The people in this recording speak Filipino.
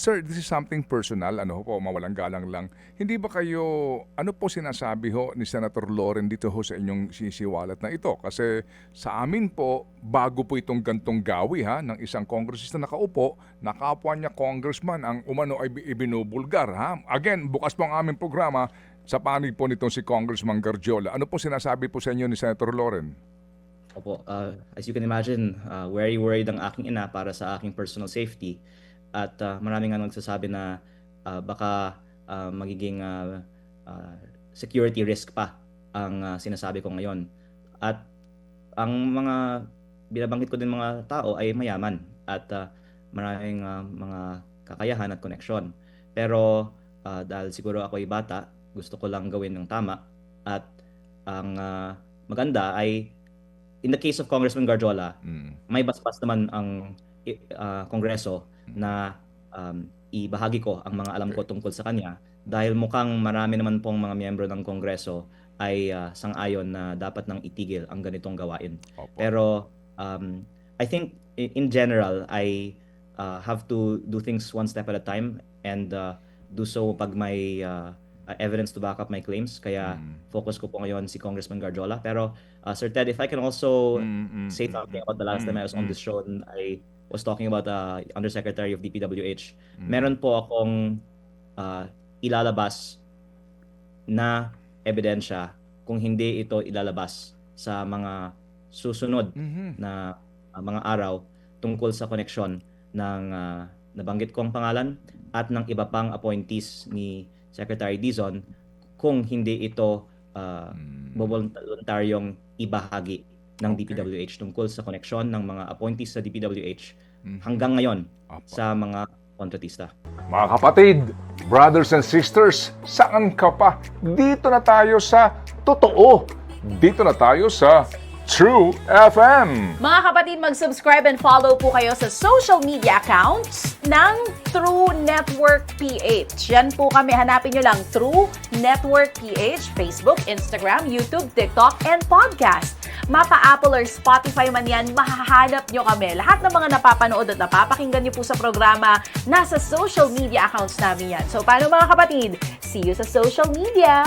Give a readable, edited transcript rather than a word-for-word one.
Sir, this is something personal, ano po, mawalang galang lang. Hindi ba kayo, ano po sinasabi ho ni Senator Loren dito ho sa inyong sisiwalat na ito? Kasi sa amin po, bago po itong gantong gawi ha, ng isang congressista na nakaupo, nakapwa niya congressman ang umano ay ibinubulgar ha. Again, bukas po ang aming programa sa panig po nitong si Congressman Garjola. Ano po sinasabi po sa inyo ni Senator Loren? Opo, as you can imagine, very worried ang aking ina para sa aking personal safety. At marami nga nagsasabi na baka magiging security risk pa ang sinasabi ko ngayon. At ang mga binabanggit ko din mga tao ay mayaman at maraming mga kakayahan at koneksyon. Pero dahil siguro ako ay bata, gusto ko lang gawin ng tama. At ang maganda ay, in the case of Congressman Garjola, may basbas naman ang Kongreso na ibahagi ko ang mga alam ko tungkol sa kanya dahil mukhang marami naman pong mga miyembro ng Kongreso ay sang-ayon na dapat nang itigil ang ganitong gawain. Opo. Pero I think in general, I have to do things one step at a time and do so pag may evidence to back up my claims. Kaya focus ko po ngayon si Congressman Garjola. Pero Sir Ted, if I can also say something about the last time I was on this show and I was talking about Undersecretary of DPWH. Meron po akong ilalabas na ebidensya kung hindi ito ilalabas sa mga susunod na mga araw tungkol sa koneksyon ng nabanggit kong pangalan at ng iba pang appointees ni Secretary Dizon kung hindi ito voluntaryong ibahagi ng DPWH tungkol sa koneksyon ng mga appointees sa DPWH hanggang ngayon sa mga kontratista. Mga kapatid, brothers and sisters, saan ka pa? Dito na tayo sa totoo. Dito na tayo sa True FM. Mga kapatid, mag-subscribe and follow po kayo sa social media accounts ng True Network PH. Yan po kami, hanapin nyo lang True Network PH, Facebook, Instagram, YouTube, TikTok, and podcast. Mapa Apple or Spotify man yan, mahahanap nyo kami. Lahat ng mga napapanood at napapakinggan nyo po sa programa, nasa social media accounts namin yan. So paano mga kapatid? See you sa social media!